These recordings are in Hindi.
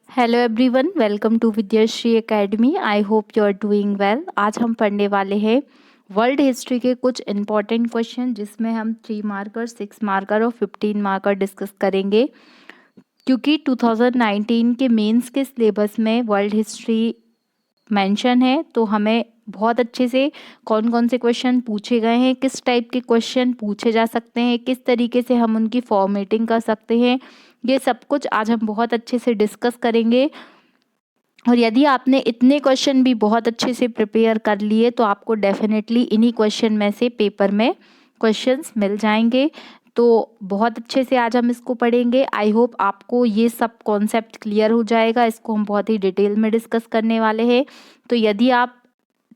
Hello everyone, welcome to Vidyashri academy. I hope you are doing well. आज हम पढ़ने वाले हैं वर्ल्ड हिस्ट्री के कुछ इम्पॉर्टेंट क्वेश्चन, जिसमें हम 3 मार्कर, 6 मार्कर और 15 मार्कर डिस्कस करेंगे। क्योंकि 2019 के मेंस के सिलेबस में वर्ल्ड हिस्ट्री मेंशन है, तो हमें बहुत अच्छे से कौन कौन से क्वेश्चन पूछे गए हैं, किस टाइप के क्वेश्चन पूछे जा सकते हैं, किस तरीके से हम उनकी फॉर्मेटिंग कर सकते हैं, ये सब कुछ आज हम बहुत अच्छे से डिस्कस करेंगे। और यदि आपने इतने क्वेश्चन भी बहुत अच्छे से प्रिपेयर कर लिए तो आपको डेफिनेटली इन्हीं क्वेश्चन में से पेपर में क्वेश्चंस मिल जाएंगे। तो बहुत अच्छे से आज हम इसको पढ़ेंगे। आई होप आपको ये सब कॉन्सेप्ट क्लियर हो जाएगा। इसको हम बहुत ही डिटेल में डिस्कस करने वाले हैं। तो यदि आप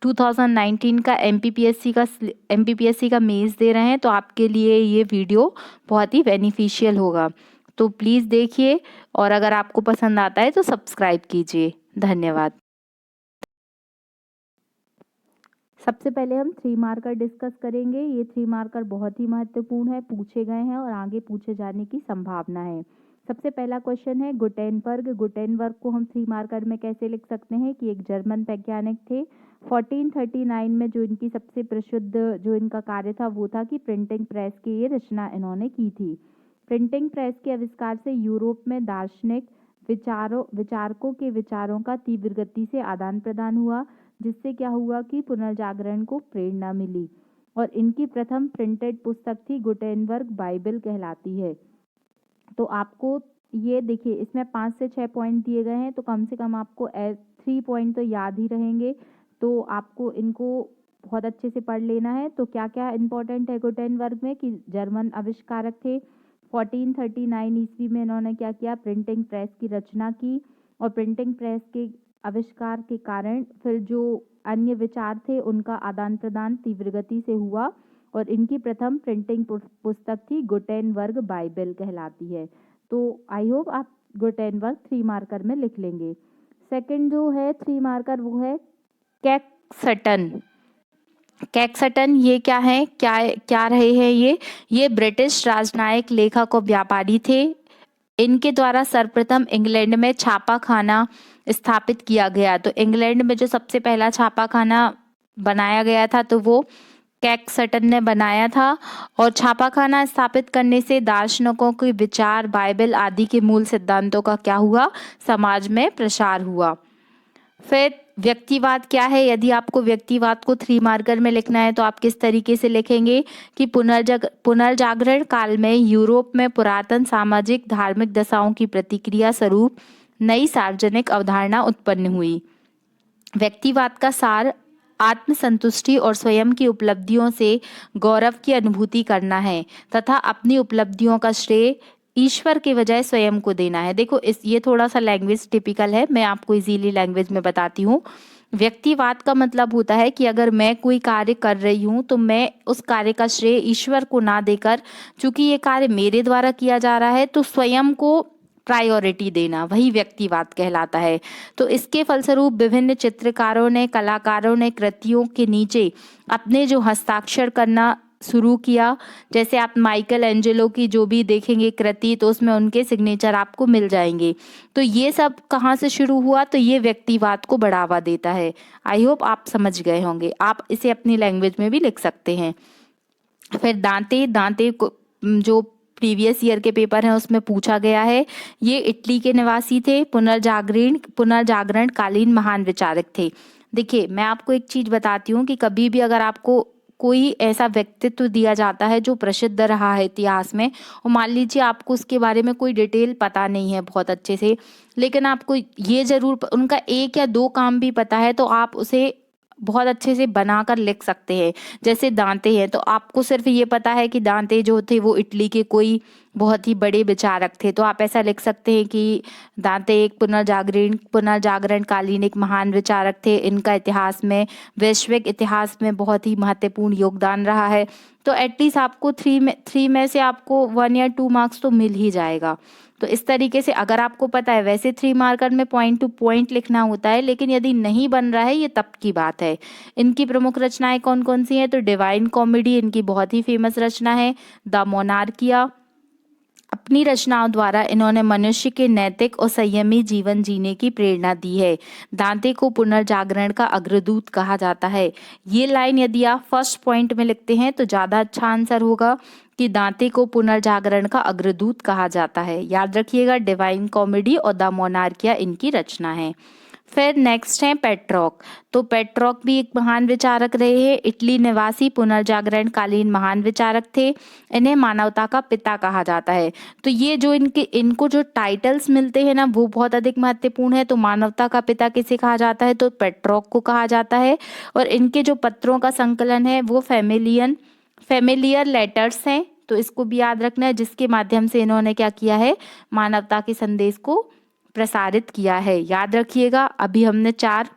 2019 का एमपीपीएससी का मेंस दे रहे हैं तो आपके लिए ये वीडियो बहुत ही बेनिफिशियल होगा। तो प्लीज़ देखिए, और अगर आपको पसंद आता है तो सब्सक्राइब कीजिए। धन्यवाद। सबसे पहले हम 3 मार्कर डिस्कस करेंगे। ये 3 मार्कर बहुत ही महत्वपूर्ण है, पूछे गए हैं और आगे पूछे जाने की संभावना है। सबसे पहला क्वेश्चन है गुटेनबर्ग। गुटेनबर्ग को हम 3 मार्कर में कैसे लिख सकते हैं कि एक जर्मन वैज्ञानिक थे। 1439 में जो इनकी सबसे प्रसिद्ध जो इनका कार्य था वो था कि प्रिंटिंग प्रेस की ये रचना इन्होंने की थी। प्रिंटिंग प्रेस के आविष्कार से यूरोप में दार्शनिक विचारकों के विचारों का तीव्र गति से आदान प्रदान हुआ, जिससे क्या हुआ कि पुनर्जागरण को प्रेरणा मिली। और इनकी प्रथम प्रिंटेड पुस्तक थी गुटेनबर्ग बाइबल कहलाती है। तो आपको ये देखिए, इसमें 5 से 6 पॉइंट दिए गए हैं, तो कम से कम आपको 3 पॉइंट तो याद ही रहेंगे। तो आपको इनको बहुत अच्छे से पढ़ लेना है। तो क्या क्या इंपॉर्टेंट है गुटेनबर्ग में कि जर्मन आविष्कारक थे। 1439 ईस्वी में इन्होंने क्या किया, प्रिंटिंग प्रेस की रचना की। और प्रिंटिंग प्रेस के आविष्कार के कारण फिर जो अन्य विचार थे उनका आदान प्रदान तीव्र गति से हुआ। और इनकी प्रथम प्रिंटिंग पुस्तक थी गुटेनबर्ग बाइबल कहलाती है। तो आई होप आप गुटेनबर्ग 3 मार्कर में लिख लेंगे। सेकंड जो है 3 मार्कर वो है कैक्सटन। कैक्सटन ये क्या है, क्या रहे हैं ये ब्रिटिश राजनयिक, लेखक और व्यापारी थे। इनके द्वारा सर्वप्रथम इंग्लैंड में छापा खाना स्थापित किया गया। तो इंग्लैंड में जो सबसे पहला छापा खाना बनाया गया था तो वो कैक्सटन ने बनाया था। और छापाखाना स्थापित करने से दार्शनिकों के विचार, बाइबल आदि के मूल सिद्धांतों का क्या हुआ, समाज में प्रसार हुआ। फिर व्यक्तिवाद क्या है। यदि आपको व्यक्तिवाद को 3 मार्कर में लिखना है तो आप किस तरीके से लिखेंगे कि पुनर्जागरण काल में यूरोप में पुरातन सामाजिक धार्मिक दशाओं की प्रतिक्रिया स्वरूप नई सार्वजनिक अवधारणा उत्पन्न हुई। व्यक्तिवाद का सार आत्मसंतुष्टि और स्वयं की उपलब्धियों से गौरव की अनुभूति करना है तथा अपनी उपलब्धियों का श्रेय ईश्वर के बजाय स्वयं को देना है। देखो ये थोड़ा सा लैंग्वेज टिपिकल है, मैं आपको इजीली लैंग्वेज में बताती हूँ। व्यक्तिवाद का मतलब होता है कि अगर मैं कोई कार्य कर रही हूँ तो मैं उस कार्य का श्रेय ईश्वर को ना देकर, चूंकि ये कार्य मेरे द्वारा किया जा रहा है, तो स्वयं को प्रायोरिटी देना, वही व्यक्तिवाद कहलाता है। तो इसके फलस्वरूप विभिन्न चित्रकारों ने, कलाकारों ने कृतियों के नीचे अपने जो हस्ताक्षर करना शुरू किया। जैसे आप माइकल एंजेलो की जो भी देखेंगे कृति, तो उसमें उनके सिग्नेचर आपको मिल जाएंगे। तो ये सब कहाँ से शुरू हुआ, तो ये व्यक्तिवाद को बढ़ावा देता है। आई होप आप समझ गए होंगे। आप इसे अपनी लैंग्वेज में भी लिख सकते हैं। फिर दांते को जो प्रीवियस ईयर के पेपर हैं उसमें पूछा गया है। ये इटली के निवासी थे, पुनर्जागरण कालीन महान विचारक थे। देखिए मैं आपको एक चीज बताती हूँ कि कभी भी अगर आपको कोई ऐसा व्यक्तित्व दिया जाता है जो प्रसिद्ध रहा है इतिहास में, और मान लीजिए आपको उसके बारे में कोई डिटेल पता नहीं है बहुत अच्छे से, लेकिन आपको ये जरूर उनका एक या दो काम भी पता है, तो आप उसे बहुत अच्छे से बनाकर लिख सकते हैं। जैसे दांते हैं, तो आपको सिर्फ ये पता है कि दांते जो थे वो इटली के कोई बहुत ही बड़े विचारक थे, तो आप ऐसा लिख सकते हैं कि दांते एक पुनर्जागरण कालीन एक महान विचारक थे। इनका इतिहास में, वैश्विक इतिहास में बहुत ही महत्वपूर्ण योगदान रहा है। तो एटलीस्ट आपको थ्री में से आपको 1 या 2 मार्क्स तो मिल ही जाएगा। तो इस तरीके से अगर आपको पता है, वैसे 3 मार्कर में पॉइंट टू पॉइंट लिखना होता है, लेकिन यदि नहीं बन रहा है ये तब की बात है। इनकी प्रमुख रचनाएं कौन कौन सी हैं, तो डिवाइन कॉमेडी इनकी बहुत ही फेमस रचना है। द मोनार्किया, अपनी रचनाओं द्वारा इन्होंने मनुष्य के नैतिक और संयमी जीवन जीने की प्रेरणा दी है। दांते को पुनर्जागरण का अग्रदूत कहा जाता है। ये लाइन यदि आप फर्स्ट पॉइंट में लिखते हैं तो ज़्यादा अच्छा आंसर होगा कि दांते को पुनर्जागरण का अग्रदूत कहा जाता है। याद रखिएगा, डिवाइन कॉमेडी और द मोनार्किया इनकी रचना है। फिर नेक्स्ट है पेट्रॉक। तो पेट्रॉक भी एक महान विचारक रहे हैं। इटली निवासी पुनर्जागरण कालीन महान विचारक थे। इन्हें मानवता का पिता कहा जाता है। तो ये जो इनको जो टाइटल्स मिलते हैं ना, वो बहुत अधिक महत्वपूर्ण है। तो मानवता का पिता किसे कहा जाता है? तो पेट्रॉक को कहा जाता है। और इनके जो पत्रों का संकलन है वो फेमिलियर लेटर्स हैं। तो इसको भी याद रखना है, जिसके माध्यम से इन्होंने क्या किया है? मानवता के संदेश को प्रसारित किया है। याद रखिएगा, अभी हमने चार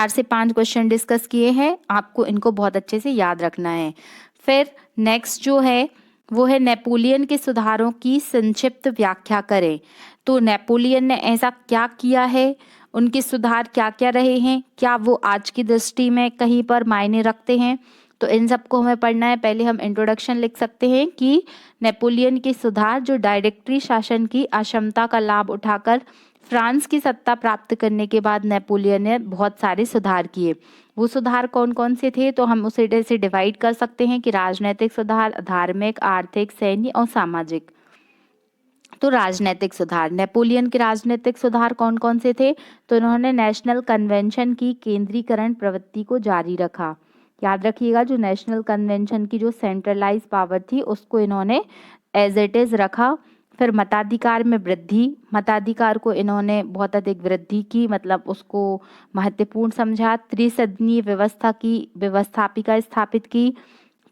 से 5 क्वेश्चन डिस्कस किए हैं, आपको इनको बहुत अच्छे से याद रखना है। फिर नेक्स्ट जो है वो है नेपोलियन के सुधारों की संक्षिप्त व्याख्या करें। तो नेपोलियन ने ऐसा क्या किया है, उनके सुधार क्या क्या रहे हैं, क्या वो आज की दृष्टि में कहीं पर मायने रखते हैं? तो इन सबको हमें पढ़ना है। पहले हम इंट्रोडक्शन लिख सकते हैं कि नेपोलियन के सुधार जो डायरेक्टरी शासन की अक्षमता का लाभ उठाकर फ्रांस की सत्ता प्राप्त करने के बाद नेपोलियन ने बहुत सारे सुधार किए। वो सुधार कौन कौन से थे? तो हम उसे ऐसे डिवाइड कर सकते हैं कि राजनीतिक सुधार, धार्मिक, आर्थिक, सैन्य और सामाजिक। तो राजनीतिक सुधार, नेपोलियन के राजनीतिक सुधार कौन कौन से थे? तो इन्होंने नेशनल कन्वेंशन की केंद्रीकरण प्रवृत्ति को जारी रखा। याद रखिएगा, जो नेशनल कन्वेंशन की जो सेंट्रलाइज पावर थी उसको इन्होंने एज इट इज रखा। फिर मताधिकार में वृद्धि, मताधिकार को इन्होंने बहुत अधिक वृद्धि की, मतलब उसको महत्वपूर्ण समझा। त्रिसदनीय व्यवस्थापिका स्थापित की।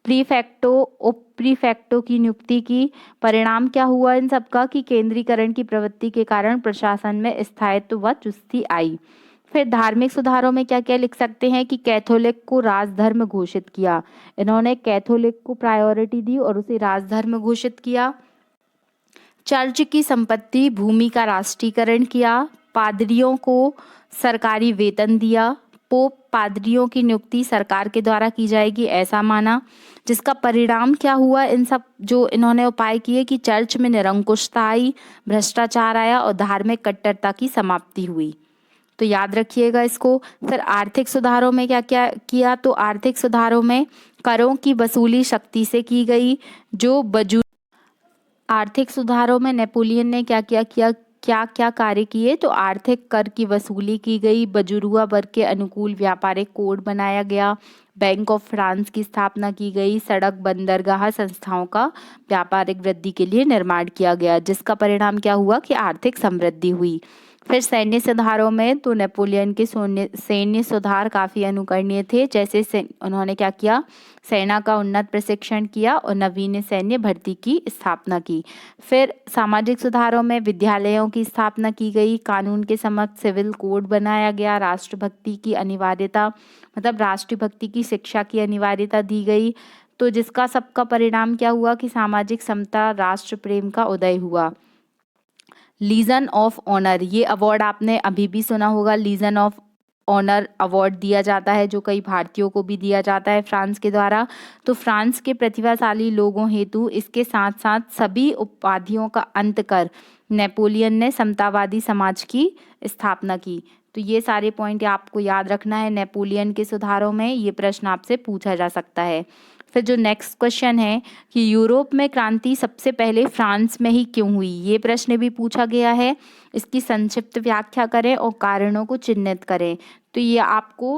प्रीफेक्टो उप प्रीफेक्टो की नियुक्ति की। परिणाम क्या हुआ इन सबका? कि केंद्रीकरण की प्रवृत्ति के कारण प्रशासन में स्थायित्व व चुस्ती आई। फिर धार्मिक सुधारों में क्या क्या लिख सकते हैं? कि कैथोलिक को राजधर्म घोषित किया। इन्होंने कैथोलिक को प्रायोरिटी दी और उसे राजधर्म घोषित किया। चर्च की संपत्ति भूमि का राष्ट्रीयकरण किया। पादरियों को सरकारी वेतन दिया। पोप पादरियों की नियुक्ति सरकार के द्वारा की जाएगी ऐसा माना। जिसका परिणाम क्या हुआ? इन सब जो इन्होंने उपाय किए कि चर्च में निरंकुशता आई, भ्रष्टाचार आया और धार्मिक कट्टरता की समाप्ति हुई। तो याद रखिएगा इसको। फिर आर्थिक सुधारों में क्या क्या किया? तो आर्थिक सुधारों में करों की वसूली सख्ती से की गई। आर्थिक सुधारों में नेपोलियन ने क्या क्या कार्य किए? तो आर्थिक कर की वसूली की गई। बजुर्गा वर्ग के अनुकूल व्यापारिक कोड बनाया गया। बैंक ऑफ फ्रांस की स्थापना की गई। सड़क, बंदरगाह संस्थाओं का व्यापारिक वृद्धि के लिए निर्माण किया गया, जिसका परिणाम क्या हुआ? कि आर्थिक समृद्धि हुई। फिर सैन्य सुधारों में तो नेपोलियन के सैन्य सुधार काफ़ी अनुकरणीय थे। जैसे उन्होंने क्या किया? सेना का उन्नत प्रशिक्षण किया और नवीन सैन्य भर्ती की स्थापना की। फिर सामाजिक सुधारों में विद्यालयों की स्थापना की गई। कानून के समक्ष सिविल कोड बनाया गया। राष्ट्रभक्ति की अनिवार्यता, मतलब राष्ट्रभक्ति की शिक्षा की अनिवार्यता दी गई। तो जिसका सबका परिणाम क्या हुआ? कि सामाजिक समता, राष्ट्र प्रेम का उदय हुआ। लीजन ऑफ ऑनर, ये अवार्ड आपने अभी भी सुना होगा। लीजन ऑफ ऑनर अवार्ड दिया जाता है, जो कई भारतीयों को भी दिया जाता है फ्रांस के द्वारा। तो फ्रांस के प्रतिभाशाली लोगों हेतु इसके साथ साथ सभी उपाधियों का अंत कर नेपोलियन ने समतावादी समाज की स्थापना की। तो ये सारे पॉइंट आपको याद रखना है नेपोलियन के सुधारों में। ये प्रश्न आपसे पूछा जा सकता है। फिर जो नेक्स्ट क्वेश्चन है कि यूरोप में क्रांति सबसे पहले फ्रांस में ही क्यों हुई? ये प्रश्न भी पूछा गया है। इसकी संक्षिप्त व्याख्या करें और कारणों को चिन्हित करें। तो ये आपको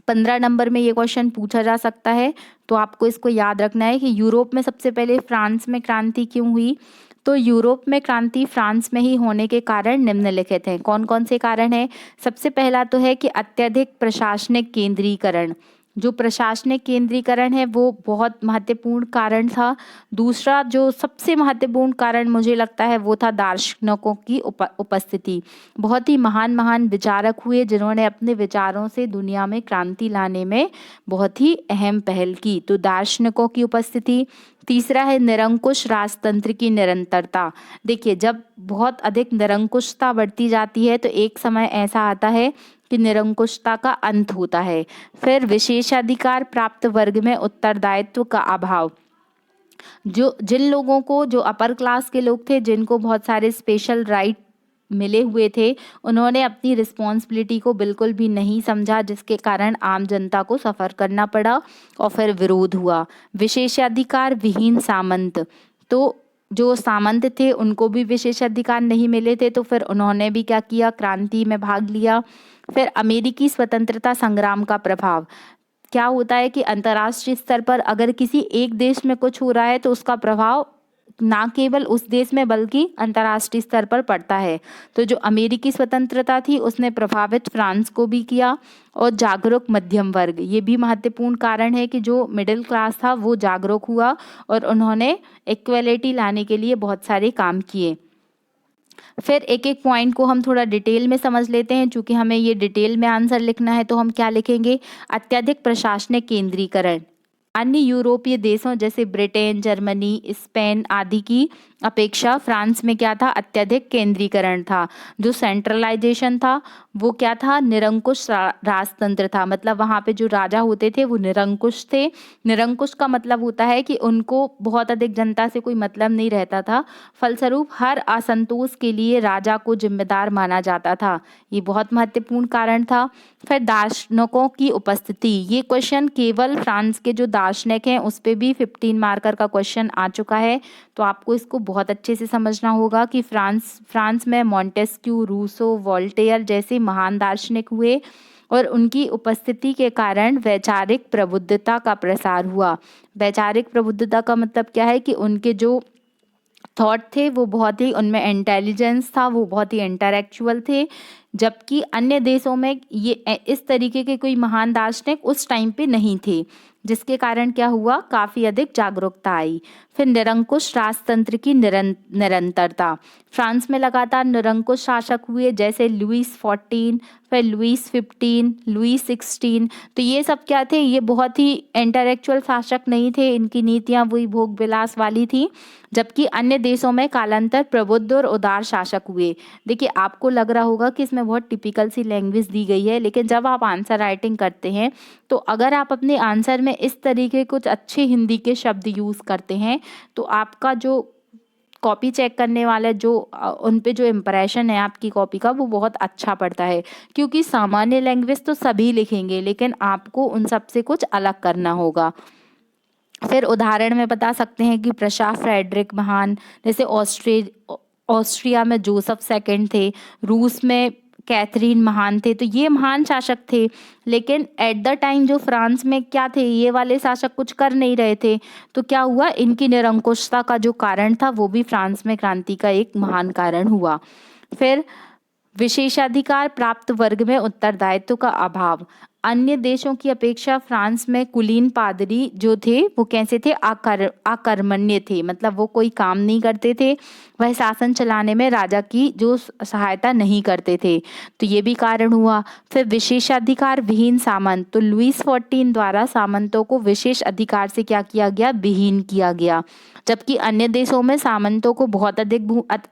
15 नंबर में ये क्वेश्चन पूछा जा सकता है। तो आपको इसको याद रखना है कि यूरोप में सबसे पहले फ्रांस में क्रांति क्यों हुई। तो यूरोप में क्रांति फ्रांस में ही होने के कारण निम्नलिखित हैं। कौन कौन से कारण हैं? सबसे पहला तो है कि अत्यधिक प्रशासनिक केंद्रीकरण, जो प्रशासनिक केंद्रीकरण है वो बहुत महत्वपूर्ण कारण था। दूसरा जो सबसे महत्वपूर्ण कारण मुझे लगता है वो था दार्शनिकों की उपस्थिति। बहुत ही महान विचारक हुए जिन्होंने अपने विचारों से दुनिया में क्रांति लाने में बहुत ही अहम पहल की। तो दार्शनिकों की उपस्थिति। तीसरा है निरंकुश राजतंत्र की निरंतरता। देखिए, जब बहुत अधिक निरंकुशता बढ़ती जाती है तो एक समय ऐसा आता है कि निरंकुशता का अंत होता है। फिर विशेषाधिकार प्राप्त वर्ग में उत्तरदायित्व का अभाव। जिन लोगों को, जो अपर क्लास के लोग थे, जिनको बहुत सारे स्पेशल राइट मिले हुए थे, उन्होंने अपनी रिस्पॉन्सिबिलिटी को बिल्कुल भी नहीं समझा, जिसके कारण आम जनता को सफ़र करना पड़ा और फिर विरोध हुआ। विशेषाधिकार विहीन सामंत, तो जो सामंत थे उनको भी विशेषाधिकार नहीं मिले थे, तो फिर उन्होंने भी क्या किया, क्रांति में भाग लिया। फिर अमेरिकी स्वतंत्रता संग्राम का प्रभाव, क्या होता है कि अंतर्राष्ट्रीय स्तर पर अगर किसी एक देश में कुछ हो रहा है तो उसका प्रभाव ना केवल उस देश में बल्कि अंतर्राष्ट्रीय स्तर पर पड़ता है। तो जो अमेरिकी स्वतंत्रता थी उसने प्रभावित फ्रांस को भी किया। और जागरूक मध्यम वर्ग, ये भी महत्वपूर्ण कारण है कि जो मिडिल क्लास था वो जागरूक हुआ और उन्होंने इक्वलिटी लाने के लिए बहुत सारे काम किए। फिर एक एक पॉइंट को हम थोड़ा डिटेल में समझ लेते हैं। चूंकि हमें ये डिटेल में आंसर लिखना है तो हम क्या लिखेंगे, अत्यधिक प्रशासनिक केंद्रीकरण। अन्य यूरोपीय देशों जैसे ब्रिटेन, जर्मनी, स्पेन आदि की अपेक्षा फ्रांस में क्या था, अत्यधिक केंद्रीकरण था। जो सेंट्रलाइजेशन था वो क्या था, निरंकुश राजतंत्र था। मतलब वहाँ पे जो राजा होते थे वो निरंकुश थे। निरंकुश का मतलब होता है कि उनको बहुत अधिक जनता से कोई मतलब नहीं रहता था, फलस्वरूप हर असंतोष के लिए राजा को जिम्मेदार माना जाता था। ये बहुत महत्वपूर्ण कारण था। फिर दार्शनिकों की उपस्थिति, ये क्वेश्चन केवल फ्रांस के जो दार्शनिक हैं उस पे भी 15 मार्कर का क्वेश्चन आ चुका है, तो आपको इसको बहुत अच्छे से समझना होगा कि फ्रांस में मॉन्टेस्क्यू, रूसो, वोल्टेयर जैसे महान दार्शनिक हुए और उनकी उपस्थिति के कारण वैचारिक प्रबुद्धता का प्रसार हुआ। वैचारिक प्रबुद्धता का मतलब क्या है कि उनके जो थॉट थे वो बहुत ही, उनमें इंटेलिजेंस था, वो बहुत ही इंटेलेक्चुअल थे। जबकि अन्य देशों में ये इस तरीके के कोई महान दार्शनिक उस टाइम पे नहीं थे, जिसके कारण क्या हुआ, काफ़ी अधिक जागरूकता आई। फिर निरंकुश राजतंत्र की निरंतरता, फ्रांस में लगातार निरंकुश शासक हुए जैसे लुईस 14, फिर लुईस 15, लुईस 16। तो ये सब क्या थे, ये बहुत ही इंटेलेक्चुअल शासक नहीं थे, इनकी नीतियाँ वही भोग विलास वाली थी। जबकि अन्य देशों में कालांतर प्रबुद्ध और उदार शासक हुए। देखिए आपको लग रहा होगा कि इसमें बहुत टिपिकल सी लैंग्वेज दी गई है, लेकिन जब आप आंसर राइटिंग करते हैं तो अगर आप अपने आंसर में इस तरीके कुछ अच्छे हिंदी के शब्द यूज़ करते हैं तो आपका जो कॉपी चेक करने वाला जो उन पे जो इम्प्रेशन है आपकी कॉपी का वो बहुत अच्छा पड़ता है। क्योंकि सामान्य लैंग्वेज तो सभी लिखेंगे, लेकिन आपको उन सब से कुछ अलग करना होगा। फिर उदाहरण में बता सकते हैं कि प्रशा फ्रेडरिक महान, जैसे ऑस्ट्रिया में जोसेफ सेकंड थे, रूस में कैथरीन महान थे। तो ये महान शासक थे, लेकिन एट द टाइम जो फ्रांस में क्या थे, ये वाले शासक कुछ कर नहीं रहे थे। तो क्या हुआ, इनकी निरंकुशता का जो कारण था वो भी फ्रांस में क्रांति का एक महान कारण हुआ। फिर विशेषाधिकार प्राप्त वर्ग में उत्तरदायित्व का अभाव, अन्य देशों की अपेक्षा फ्रांस में कुलीन पादरी जो थे वो कैसे थे, अकर्मण्य थे। मतलब वो कोई काम नहीं करते थे, वह शासन चलाने में राजा की जो सहायता नहीं करते थे, तो ये भी कारण हुआ। फिर विशेषाधिकार विहीन सामंत, तो लुईस 14 द्वारा सामंतों को विशेष अधिकार से क्या किया गया, विहीन किया गया। जबकि अन्य देशों में सामंतों को बहुत अधिक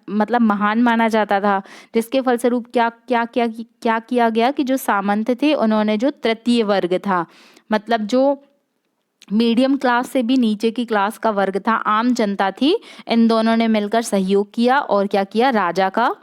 मतलब महान माना जाता था, जिसके फलस्वरूप क्या किया गया कि जो सामंत थे उन्होंने जो तृतीय वर्ग था, मतलब जो मीडियम क्लास से भी नीचे की क्लास का वर्ग था, आम जनता थी, इन दोनों ने मिलकर सहयोग किया और क्या किया, राजा का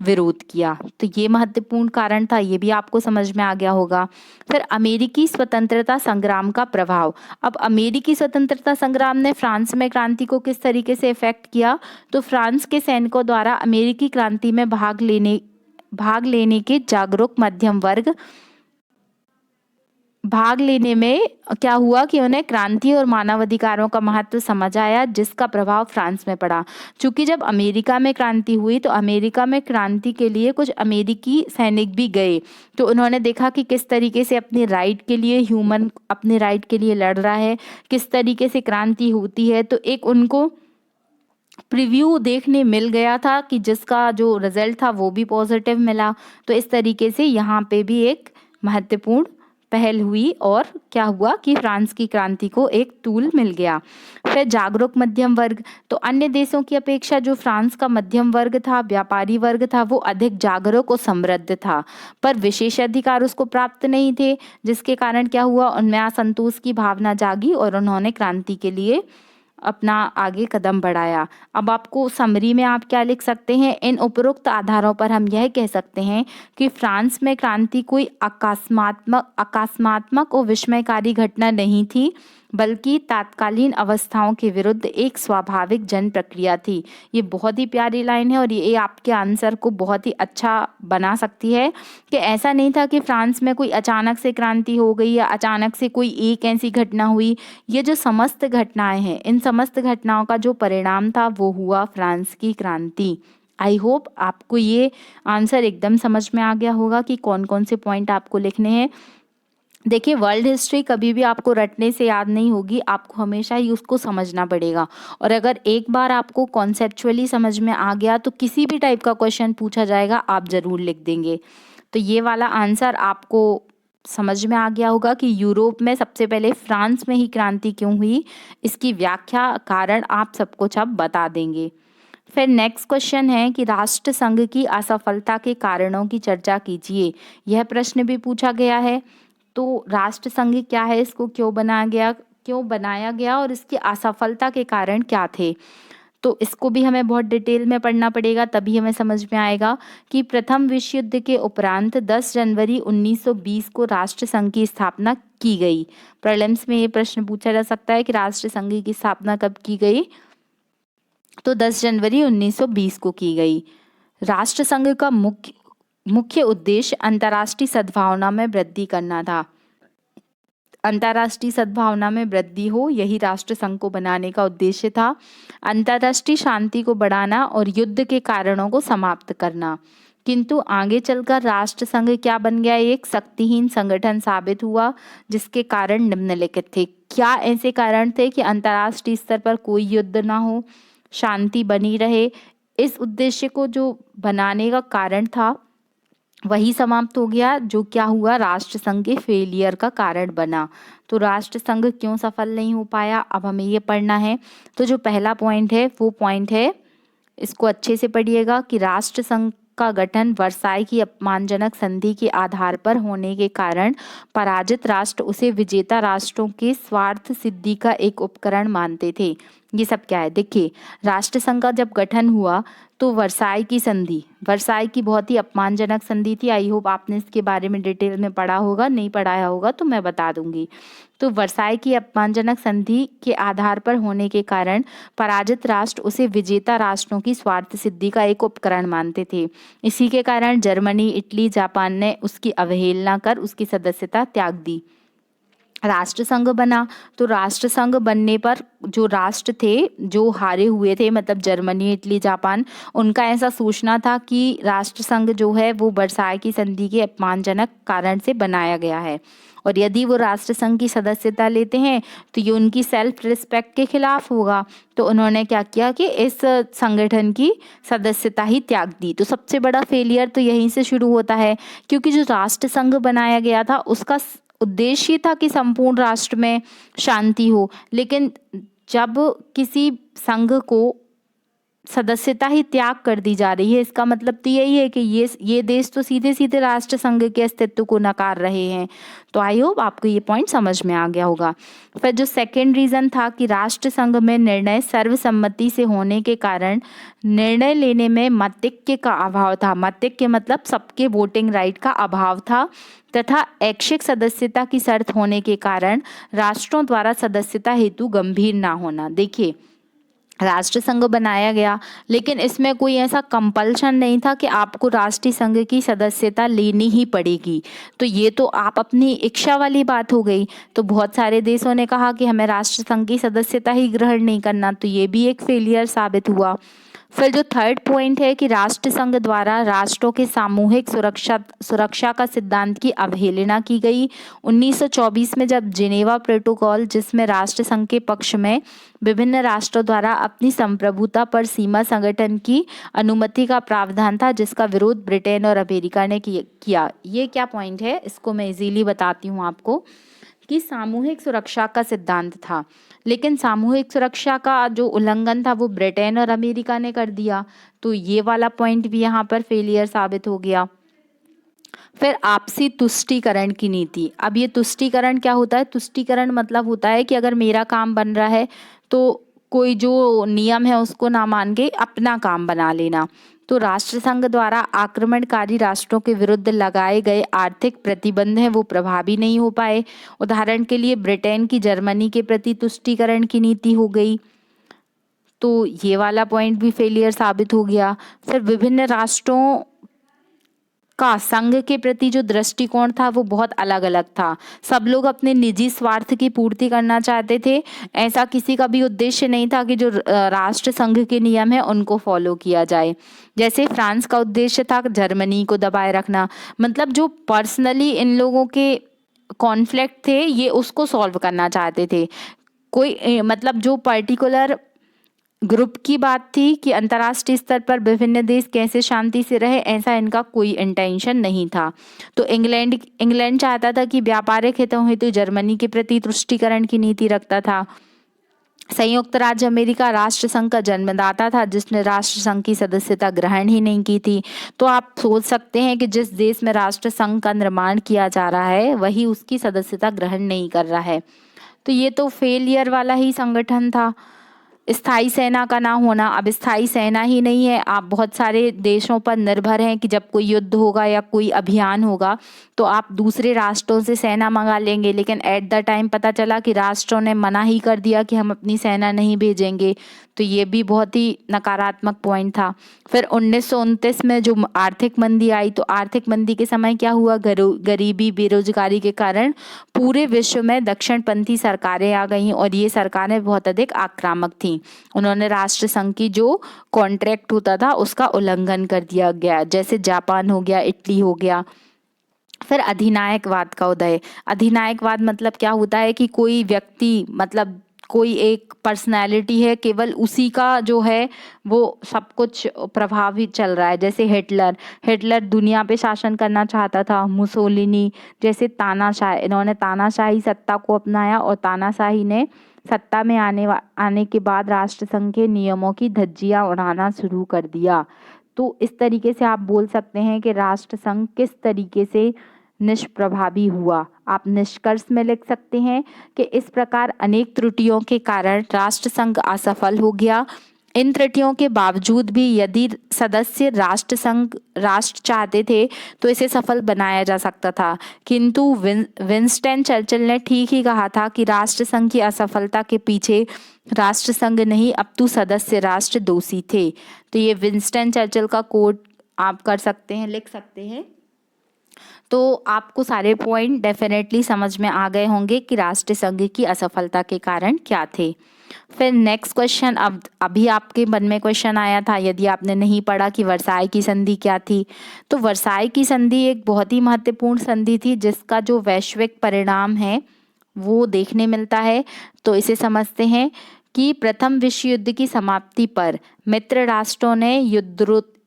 विरोध किया। तो ये महत्वपूर्ण कारण था, ये भी आपको समझ में आ गया होगा। फिर अमेरिकी स्वतंत्रता संग्राम का प्रभाव, अब अमेरिकी स्वतंत्रता संग्राम ने फ्रांस में क्रांति को किस तरीके से इफेक्ट किया, तो फ्रांस के सैनिकों द्वारा अमेरिकी क्रांति में भाग लेने के जागरूक मध्यम वर्ग भाग लेने में क्या हुआ कि उन्हें क्रांति और मानवाधिकारों का महत्व समझ आया, जिसका प्रभाव फ्रांस में पड़ा। चूंकि जब अमेरिका में क्रांति हुई तो अमेरिका में क्रांति के लिए कुछ अमेरिकी सैनिक भी गए, तो उन्होंने देखा कि किस तरीके से अपने राइट के लिए ह्यूमन अपने राइट के लिए लड़ रहा है, किस तरीके से क्रांति होती है। तो एक उनको प्रीव्यू देखने मिल गया था कि जिसका जो रिजल्ट था वो भी पॉजिटिव मिला। तो इस तरीके से यहाँ पे भी एक महत्वपूर्ण पहल हुई और क्या हुआ कि फ्रांस की क्रांति को एक टूल मिल गया। फिर जागरूक मध्यम वर्ग, तो अन्य देशों की अपेक्षा जो फ्रांस का मध्यम वर्ग था, व्यापारी वर्ग था, वो अधिक जागरूक और समृद्ध था, पर विशेषाधिकार उसको प्राप्त नहीं थे, जिसके कारण क्या हुआ, उनमें असंतोष की भावना जागी और उन्होंने क्रांति के लिए अपना आगे कदम बढ़ाया। अब आपको समरी में आप क्या लिख सकते हैं, इन उपरोक्त आधारों पर हम यह कह सकते हैं कि फ्रांस में क्रांति कोई अकस्मात्मक और विस्मयकारी घटना नहीं थी, बल्कि तात्कालीन अवस्थाओं के विरुद्ध एक स्वाभाविक जन प्रक्रिया थी। ये बहुत ही प्यारी लाइन है और ये आपके आंसर को बहुत ही अच्छा बना सकती है कि ऐसा नहीं था कि फ्रांस में कोई अचानक से क्रांति हो गई या अचानक से कोई एक ऐसी घटना हुई। ये जो समस्त घटनाएं हैं, इन समस्त घटनाओं का जो परिणाम था वो हुआ फ्रांस की क्रांति। आई होप आपको ये आंसर एकदम समझ में आ गया होगा कि कौन कौन से पॉइंट आपको लिखने हैं। देखिए, वर्ल्ड हिस्ट्री कभी भी आपको रटने से याद नहीं होगी, आपको हमेशा ही उसको समझना पड़ेगा। और अगर एक बार आपको कॉन्सेप्चुअली समझ में आ गया तो किसी भी टाइप का क्वेश्चन पूछा जाएगा आप ज़रूर लिख देंगे। तो ये वाला आंसर आपको समझ में आ गया होगा कि यूरोप में सबसे पहले फ्रांस में ही क्रांति क्यों हुई, इसकी व्याख्या कारण आप सबको अब बता देंगे। फिर नेक्स्ट क्वेश्चन है कि राष्ट्रसंघ की असफलता के कारणों की चर्चा कीजिए। यह प्रश्न भी पूछा गया है। तो राष्ट्रसंघ क्या है, इसको क्यों बनाया गया और इसकी असफलता के कारण क्या थे, तो इसको भी हमें बहुत डिटेल में पढ़ना पड़ेगा, तभी हमें समझ में आएगा कि प्रथम विश्व युद्ध के उपरांत 10 जनवरी 1920 को राष्ट्रसंघ की स्थापना की गई। प्रीलिम्स में ये प्रश्न पूछा जा सकता है कि राष्ट्रसंघ की स्थापना कब की गई, तो 10 जनवरी 1920 को की गई। राष्ट्रसंघ का मुख्य उद्देश्य अंतर्राष्ट्रीय सद्भावना में वृद्धि करना था। अंतर्राष्ट्रीय सद्भावना में वृद्धि हो, यही राष्ट्रसंघ को बनाने का उद्देश्य था। अंतर्राष्ट्रीय शांति को बढ़ाना और युद्ध के कारणों को समाप्त करना। किंतु आगे चलकर राष्ट्रसंघ क्या बन गया, एक शक्तिहीन संगठन साबित हुआ, जिसके कारण निम्नलिखित थे। क्या ऐसे कारण थे कि अंतर्राष्ट्रीय स्तर पर कोई युद्ध ना हो, शांति बनी रहे। इस उद्देश्य को जो बनाने का कारण था वही समाप्त हो गया, जो क्या हुआ, राष्ट्रसंघ के फेलियर का कारण बना। तो राष्ट्रसंघ क्यों सफल नहीं हो पाया, अब हमें ये पढ़ना है। तो जो पहला पॉइंट है वो पॉइंट है, इसको अच्छे से पढ़िएगा कि राष्ट्रसंघ का गठन वर्साई की अपमानजनक संधि के आधार पर होने के कारण पराजित राष्ट्र उसे विजेता राष्ट्रों के स्वार्थ सिद्धि का एक उपकरण मानते थे। ये सब क्या है, देखिए, राष्ट्रसंघ का जब गठन हुआ तो वर्साई की बहुत ही अपमानजनक संधि थी। आई होप आपने इसके बारे में डिटेल में पढ़ा होगा, नहीं पढ़ाया होगा तो मैं बता दूंगी। तो वर्साई की अपमानजनक संधि के आधार पर होने के कारण पराजित राष्ट्र उसे विजेता राष्ट्रों की स्वार्थ सिद्धि का एक उपकरण मानते थे। इसी के कारण जर्मनी, इटली, जापान ने उसकी अवहेलना कर उसकी सदस्यता त्याग दी। राष्ट्रसंघ बना, तो राष्ट्रसंघ बनने पर जो राष्ट्र थे जो हारे हुए थे, मतलब जर्मनी, इटली, जापान, उनका ऐसा सोचना था कि राष्ट्रसंघ जो है वो वर्साई की संधि के अपमानजनक कारण से बनाया गया है और यदि वो राष्ट्रसंघ की सदस्यता लेते हैं तो ये उनकी सेल्फ रिस्पेक्ट के खिलाफ होगा। तो उन्होंने क्या किया कि इस संगठन की सदस्यता ही त्याग दी। तो सबसे बड़ा फेलियर तो यहीं से शुरू होता है, क्योंकि जो राष्ट्रसंघ बनाया गया था उसका उद्देश्य था कि संपूर्ण राष्ट्र में शांति हो, लेकिन जब किसी संघ को सदस्यता ही त्याग कर दी जा रही है, इसका मतलब तो यही है कि ये देश तो सीधे सीधे राष्ट्र संघ के अस्तित्व को नकार रहे हैं। तो आई होप आपको ये पॉइंट समझ में आ गया होगा। फिर जो सेकेंड रीजन था कि राष्ट्र संघ में निर्णय सर्वसम्मति से होने के कारण निर्णय लेने में मतैक्य का अभाव था। मतैक्य मतलब सबके वोटिंग राइट का अभाव था, तथा ऐच्छिक सदस्यता की शर्त होने के कारण राष्ट्रों द्वारा सदस्यता हेतु गंभीर ना होना। देखिए, राष्ट्रसंघ बनाया गया लेकिन इसमें कोई ऐसा कंपल्शन नहीं था कि आपको राष्ट्रीय संघ की सदस्यता लेनी ही पड़ेगी। तो ये तो आप अपनी इच्छा वाली बात हो गई। तो बहुत सारे देशों ने कहा कि हमें राष्ट्रसंघ की सदस्यता ही ग्रहण नहीं करना, तो ये भी एक फेलियर साबित हुआ। फिर जो थर्ड पॉइंट है कि राष्ट्रसंघ द्वारा राष्ट्रों के सामूहिक सुरक्षा का सिद्धांत की अवहेलना की गई। 1924 में जब जिनेवा प्रोटोकॉल, जिसमें राष्ट्रसंघ के पक्ष में विभिन्न राष्ट्रों द्वारा अपनी संप्रभुता पर सीमा संगठन की अनुमति का प्रावधान था, जिसका विरोध ब्रिटेन और अमेरिका ने किया। ये क्या पॉइंट है, इसको मैं इजीली बताती हूँ आपको कि सामूहिक सुरक्षा का सिद्धांत था, लेकिन सामूहिक सुरक्षा का जो उल्लंघन था वो ब्रिटेन और अमेरिका ने कर दिया। तो ये वाला पॉइंट भी यहाँ पर फेलियर साबित हो गया। फिर आपसी तुष्टीकरण की नीति। अब ये तुष्टीकरण क्या होता है, तुष्टीकरण मतलब होता है कि अगर मेरा काम बन रहा है तो कोई जो नियम है उसको ना मान के अपना काम बना लेना। तो राष्ट्रसंघ द्वारा आक्रमणकारी राष्ट्रों के विरुद्ध लगाए गए आर्थिक प्रतिबंध हैं वो प्रभावी नहीं हो पाए। उदाहरण के लिए ब्रिटेन की जर्मनी के प्रति तुष्टीकरण की नीति हो गई, तो ये वाला पॉइंट भी फेलियर साबित हो गया। फिर विभिन्न राष्ट्रों का संघ के प्रति जो दृष्टिकोण था वो बहुत अलग अलग था। सब लोग अपने निजी स्वार्थ की पूर्ति करना चाहते थे। ऐसा किसी का भी उद्देश्य नहीं था कि जो राष्ट्र संघ के नियम है उनको फॉलो किया जाए। जैसे फ्रांस का उद्देश्य था जर्मनी को दबाए रखना, मतलब जो पर्सनली इन लोगों के कॉन्फ्लिक्ट थे ये उसको सॉल्व करना चाहते थे। कोई मतलब जो पर्टिकुलर ग्रुप की बात थी कि अंतर्राष्ट्रीय स्तर पर विभिन्न देश कैसे शांति से रहे, ऐसा इनका कोई इंटेंशन नहीं था। तो इंग्लैंड चाहता था कि व्यापारिक हितों हेतु जर्मनी के प्रति तुष्टीकरण की नीति रखता था। संयुक्त राज्य अमेरिका राष्ट्र संघ का जन्मदाता था जिसने राष्ट्र संघ की सदस्यता ग्रहण ही नहीं की थी। तो आप सोच सकते हैं कि जिस देश में राष्ट्र संघ का निर्माण किया जा रहा है वही उसकी सदस्यता ग्रहण नहीं कर रहा है। तो ये तो फेलियर वाला ही संगठन था। स्थायी सेना का ना होना, अब स्थायी सेना ही नहीं है, आप बहुत सारे देशों पर निर्भर हैं कि जब कोई युद्ध होगा या कोई अभियान होगा तो आप दूसरे राष्ट्रों से सेना मंगा लेंगे, लेकिन एट द टाइम पता चला कि राष्ट्रों ने मना ही कर दिया कि हम अपनी सेना नहीं भेजेंगे, तो ये भी बहुत ही नकारात्मक पॉइंट था। फिर 1929 में जो आर्थिक मंदी आई, तो आर्थिक मंदी के समय क्या हुआ, गरीबी बेरोजगारी के कारण पूरे विश्व में दक्षिणपंथी सरकारें आ गईं और ये सरकारें बहुत अधिक आक्रामक थीं। उन्होंने राष्ट्र संघ की जो कॉन्ट्रैक्ट होता था उसका उल्लंघन कर दिया गया, जैसे जापान हो गया, इटली हो गया। फिर अधिनायकवाद का उदय। अधिनायकवाद मतलब क्या होता है कि कोई व्यक्ति, मतलब कोई एक पर्सनालिटी है, केवल उसी का जो है वो सब कुछ प्रभावित चल रहा है। जैसे हिटलर दुनिया पे शासन करना चाहता था। मुसोलिनी जैसे तानाशाह, इन्होंने तानाशाही सत्ता को अपनाया और तानाशाही ने सत्ता में आने के बाद राष्ट्रसंघ के नियमों की धज्जियां उड़ाना शुरू कर दिया। तो इस तरीके से आप बोल सकते हैं कि राष्ट्रसंघ किस तरीके से निष्प्रभावी हुआ। आप निष्कर्ष में लिख सकते हैं कि इस प्रकार अनेक त्रुटियों के कारण राष्ट्रसंघ असफल हो गया। इन त्रुटियों के बावजूद भी यदि सदस्य राष्ट्र चाहते थे तो इसे सफल बनाया जा सकता था, किंतु विंस्टन चर्चिल ने ठीक ही कहा था कि राष्ट्रसंघ की असफलता के पीछे राष्ट्रसंघ नहीं अपितु सदस्य राष्ट्र दोषी थे। तो ये विंस्टन चर्चिल का कोट आप कर सकते हैं, लिख सकते हैं। तो आपको सारे पॉइंट डेफिनेटली समझ में आ गए होंगे कि राष्ट्रीय संघ की असफलता के कारण क्या थे। फिर नेक्स्ट क्वेश्चन, अब अभी आपके मन में क्वेश्चन आया था यदि आपने नहीं पढ़ा कि वर्साई की संधि क्या थी। तो वर्साई की संधि एक बहुत ही महत्वपूर्ण संधि थी जिसका जो वैश्विक परिणाम है वो देखने मिलता है। तो इसे समझते हैं कि प्रथम विश्व युद्ध की समाप्ति पर मित्र राष्ट्रों ने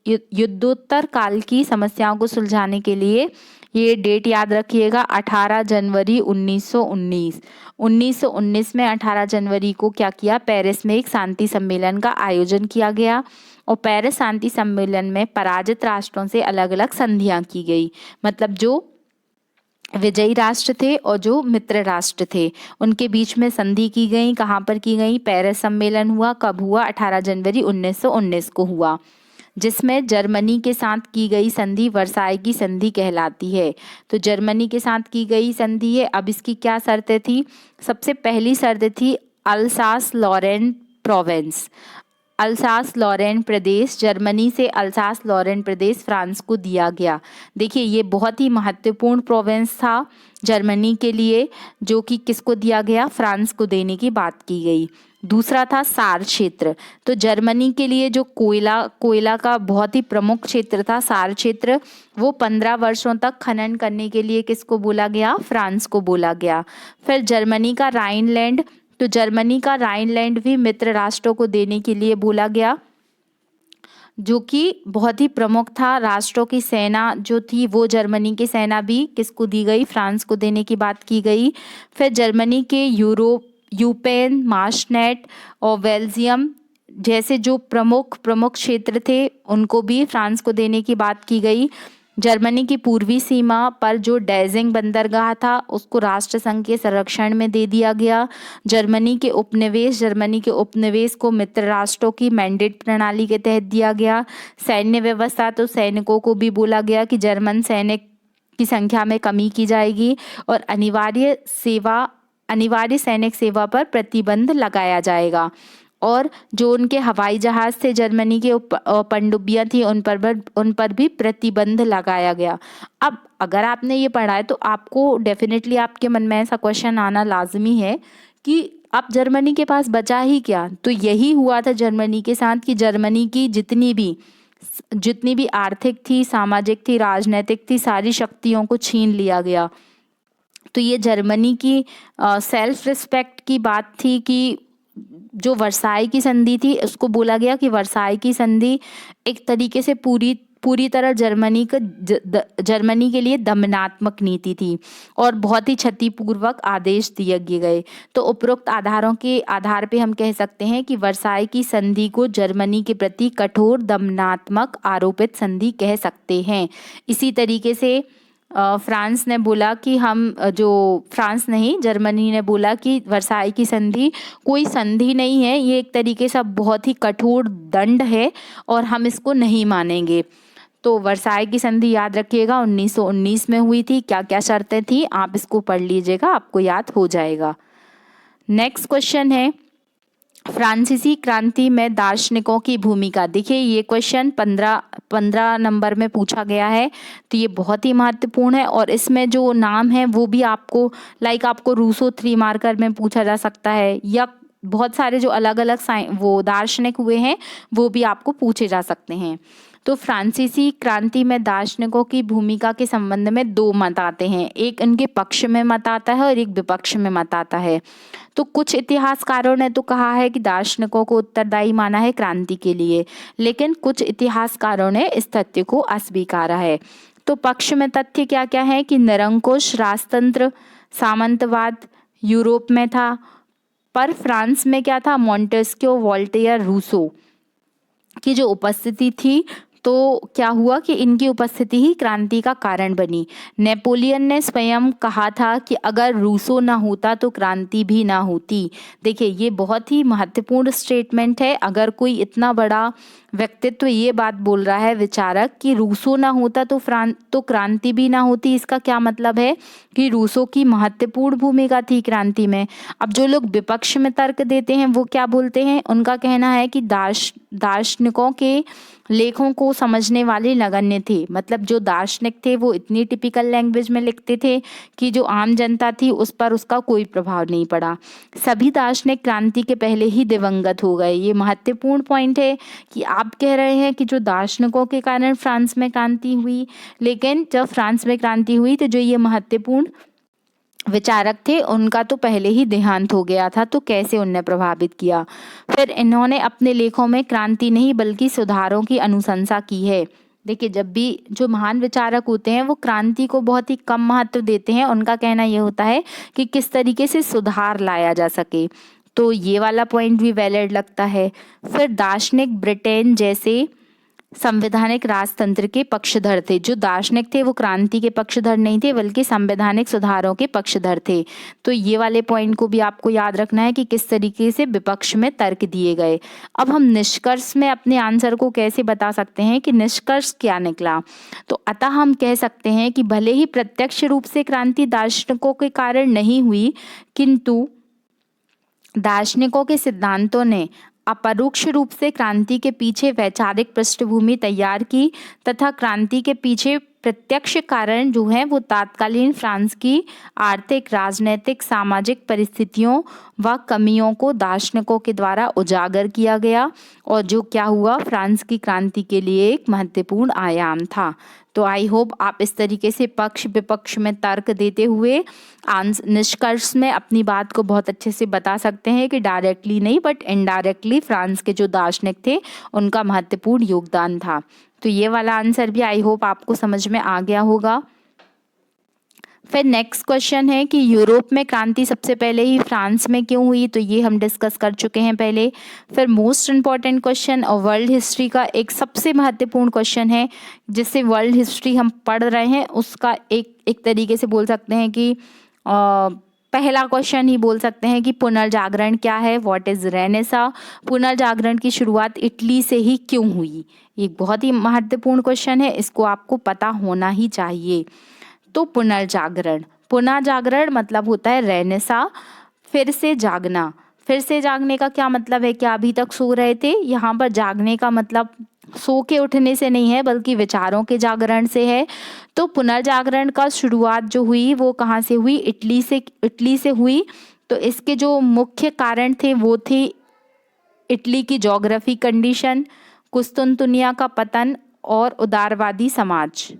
युद्धोत्तर काल की समस्याओं को सुलझाने के लिए, ये डेट याद रखिएगा, 18 जनवरी 1919 में 18 जनवरी को क्या किया, पेरिस में एक शांति सम्मेलन का आयोजन किया गया और पेरिस शांति सम्मेलन में पराजित राष्ट्रों से अलग अलग संधियां की गई। मतलब जो विजयी राष्ट्र थे और जो मित्र राष्ट्र थे उनके बीच में संधि की गई। कहाँ पर की गई, पेरिस सम्मेलन हुआ। कब हुआ, 18 जनवरी 1919 को हुआ, जिसमें जर्मनी के साथ की गई संधि वर्साई की संधि कहलाती है। तो जर्मनी के साथ की गई संधि है। अब इसकी क्या शर्तें थी, सबसे पहली शर्त थी Alsace Lorraine province, Alsace Lorraine प्रदेश, जर्मनी से अल्सास लॉरेन प्रदेश फ्रांस को दिया गया। देखिए ये बहुत ही महत्वपूर्ण प्रोविंस था जर्मनी के लिए, जो कि किसको दिया गया, फ्रांस को देने की बात की गई। दूसरा था सार क्षेत्र। तो जर्मनी के लिए जो कोयला का बहुत ही प्रमुख क्षेत्र था सार क्षेत्र, वो 15 वर्षों तक खनन करने के लिए किसको बोला गया, फ्रांस को बोला गया। फिर जर्मनी का राइनलैंड, तो जर्मनी का राइनलैंड भी मित्र राष्ट्रों को देने के लिए बोला गया, जो कि बहुत ही प्रमुख था। राष्ट्रों की सेना जो थी वो जर्मनी की सेना भी किसको दी गई, फ्रांस को देने की बात की गई। फिर जर्मनी के यूपेन, मार्शनेट और बेल्जियम जैसे जो प्रमुख क्षेत्र थे उनको भी फ्रांस को देने की बात की गई। जर्मनी की पूर्वी सीमा पर जो डेजिंग बंदरगाह था उसको राष्ट्रसंघ के संरक्षण में दे दिया गया। जर्मनी के उपनिवेश को मित्र राष्ट्रों की मैंडेट प्रणाली के तहत दिया गया। सैन्य व्यवस्था तो सैनिकों को भी बोला गया कि जर्मन सैनिक की संख्या में कमी की जाएगी और अनिवार्य सैनिक सेवा पर प्रतिबंध लगाया जाएगा। और जो उनके हवाई जहाज थे जर्मनी के पनडुब्बियां थी उन पर भी प्रतिबंध लगाया गया। अब अगर आपने ये पढ़ा है तो आपको डेफिनेटली आपके मन में ऐसा क्वेश्चन आना लाजमी है कि अब जर्मनी के पास बचा ही क्या। तो यही हुआ था जर्मनी के साथ कि जर्मनी की जितनी भी आर्थिक थी, सामाजिक थी, राजनीतिक थी, सारी शक्तियों को छीन लिया गया। तो ये जर्मनी की सेल्फ रिस्पेक्ट की बात थी कि जो वर्साई की संधि थी उसको बोला गया कि वर्साई की संधि एक तरीके से पूरी तरह जर्मनी के लिए दमनात्मक नीति थी और बहुत ही क्षतिपूर्वक आदेश दिए गए। तो उपरोक्त आधारों के आधार पे हम कह सकते हैं कि वर्साई की संधि को जर्मनी के प्रति कठोर दमनात्मक आरोपित संधि कह सकते हैं। इसी तरीके से फ्रांस ने बोला कि जर्मनी ने बोला कि वर्साई की संधि कोई संधि नहीं है, ये एक तरीके से बहुत ही कठोर दंड है और हम इसको नहीं मानेंगे। तो वर्साई की संधि याद रखिएगा 1919 में हुई थी। क्या क्या शर्तें थी आप इसको पढ़ लीजिएगा, आपको याद हो जाएगा। नेक्स्ट क्वेश्चन है फ्रांसीसी क्रांति में दार्शनिकों की भूमिका। देखिए ये क्वेश्चन 15 नंबर में पूछा गया है, तो ये बहुत ही महत्वपूर्ण है और इसमें जो नाम है वो भी आपको रूसो 3 मार्कर में पूछा जा सकता है या बहुत सारे जो अलग अलग वो दार्शनिक हुए हैं वो भी आपको पूछे जा सकते हैं। तो फ्रांसीसी क्रांति में दार्शनिकों की भूमिका के संबंध में 2 मत आते हैं, एक इनके पक्ष में मत आता है और एक विपक्ष में मत आता है। तो कुछ इतिहासकारों ने तो कहा है कि दार्शनिकों को उत्तरदायी माना है क्रांति के लिए, लेकिन कुछ इतिहासकारों ने इस तथ्य को अस्वीकारा है। तो पक्ष में तथ्य क्या क्या है कि निरंकुश राजतंत्र सामंतवाद यूरोप में था, पर फ्रांस में क्या था, मॉन्टेस्क्यू वोल्टेयर रूसो की जो उपस्थिति थी, तो क्या हुआ कि इनकी उपस्थिति ही क्रांति का कारण बनी। नेपोलियन ने स्वयं कहा था कि अगर रूसो ना होता तो क्रांति भी ना होती। देखिए ये बहुत ही महत्वपूर्ण स्टेटमेंट है। अगर कोई इतना बड़ा व्यक्तित्व ये बात बोल रहा है, विचारक, कि रूसो ना होता तो क्रांति भी ना होती, इसका क्या मतलब है कि रूसो की महत्वपूर्ण भूमिका थी क्रांति में। अब जो लोग विपक्ष में तर्क देते हैं वो क्या बोलते हैं, उनका कहना है कि दार्शनिकों के लेखों को समझने वाले नगण्य थे। मतलब जो दार्शनिक थे वो इतनी टिपिकल लैंग्वेज में लिखते थे कि जो आम जनता थी उस पर उसका कोई प्रभाव नहीं पड़ा। सभी दार्शनिक क्रांति के पहले ही दिवंगत हो गए। ये महत्वपूर्ण पॉइंट है कि आप कह रहे हैं कि जो दार्शनिकों के कारण फ्रांस में क्रांति हुई, लेकिन जब फ्रांस में क्रांति हुई तो जो ये महत्वपूर्ण विचारक थे उनका तो पहले ही देहांत हो गया था, तो कैसे उनने प्रभावित किया। फिर इन्होंने अपने लेखों में क्रांति नहीं बल्कि सुधारों की अनुशंसा की है। देखिए जब भी जो महान विचारक होते हैं वो क्रांति को बहुत ही कम महत्व देते हैं। उनका कहना ये होता है कि किस तरीके से सुधार लाया जा सके, तो ये वाला पॉइंट भी वैलिड लगता है। फिर दार्शनिक ब्रिटेन जैसे संवैधानिक राजतंत्र के पक्षधर थे। जो दार्शनिक थे वो क्रांति के पक्षधर नहीं थे बल्कि संवैधानिक सुधारों के पक्षधर थे। तो ये वाले पॉइंट को भी आपको याद रखना है कि किस तरीके से विपक्ष में तर्क दिए गए। अब हम निष्कर्ष में अपने आंसर को कैसे बता सकते हैं कि निष्कर्ष क्या निकला। तो अतः हम कह सकते हैं कि भले ही प्रत्यक्ष रूप से क्रांति दार्शनिकों के कारण नहीं हुई, किंतु दार्शनिकों के सिद्धांतों ने अपरोक्ष रूप से क्रांति के पीछे वैचारिक पृष्ठभूमि तैयार की तथा क्रांति के पीछे प्रत्यक्ष कारण जो है वो तत्कालीन फ्रांस की आर्थिक, राजनीतिक, सामाजिक परिस्थितियों व कमियों को दार्शनिकों के द्वारा उजागर किया गया और जो क्या हुआ फ्रांस की क्रांति के लिए एक महत्वपूर्ण आयाम था। तो आई होप आप इस तरीके से पक्ष विपक्ष में तर्क देते हुए निष्कर्ष में अपनी बात को बहुत अच्छे से बता सकते हैं कि डायरेक्टली नहीं बट इनडायरेक्टली फ्रांस के जो दार्शनिक थे उनका महत्वपूर्ण योगदान था। तो ये वाला आंसर भी आई होप आपको समझ में आ गया होगा। फिर नेक्स्ट क्वेश्चन है कि यूरोप में क्रांति सबसे पहले ही फ्रांस में क्यों हुई, तो ये हम डिस्कस कर चुके हैं पहले। फिर मोस्ट इम्पॉर्टेंट क्वेश्चन और वर्ल्ड हिस्ट्री का एक सबसे महत्वपूर्ण क्वेश्चन है, जिससे वर्ल्ड हिस्ट्री हम पढ़ रहे हैं उसका एक तरीके से बोल सकते हैं कि पहला क्वेश्चन ही बोल सकते हैं कि पुनर्जागरण क्या है, व्हाट इज रेनेसा। पुनर्जागरण की शुरुआत इटली से ही क्यों हुई, ये बहुत ही महत्वपूर्ण क्वेश्चन है, इसको आपको पता होना ही चाहिए। तो पुनर्जागरण, पुनर्जागरण मतलब होता है रेनेसा, फिर से जागना। फिर से जागने का क्या मतलब है, क्या अभी तक सो रहे थे, यहाँ पर जागने का मतलब सो के उठने से नहीं है बल्कि विचारों के जागरण से है। तो पुनर्जागरण का शुरुआत जो हुई वो कहाँ से हुई, इटली से हुई। तो इसके जो मुख्य कारण थे वो थे इटली की ज्योग्राफी कंडीशन, कुस्तुनतुनिया का पतन और उदारवादी समाज।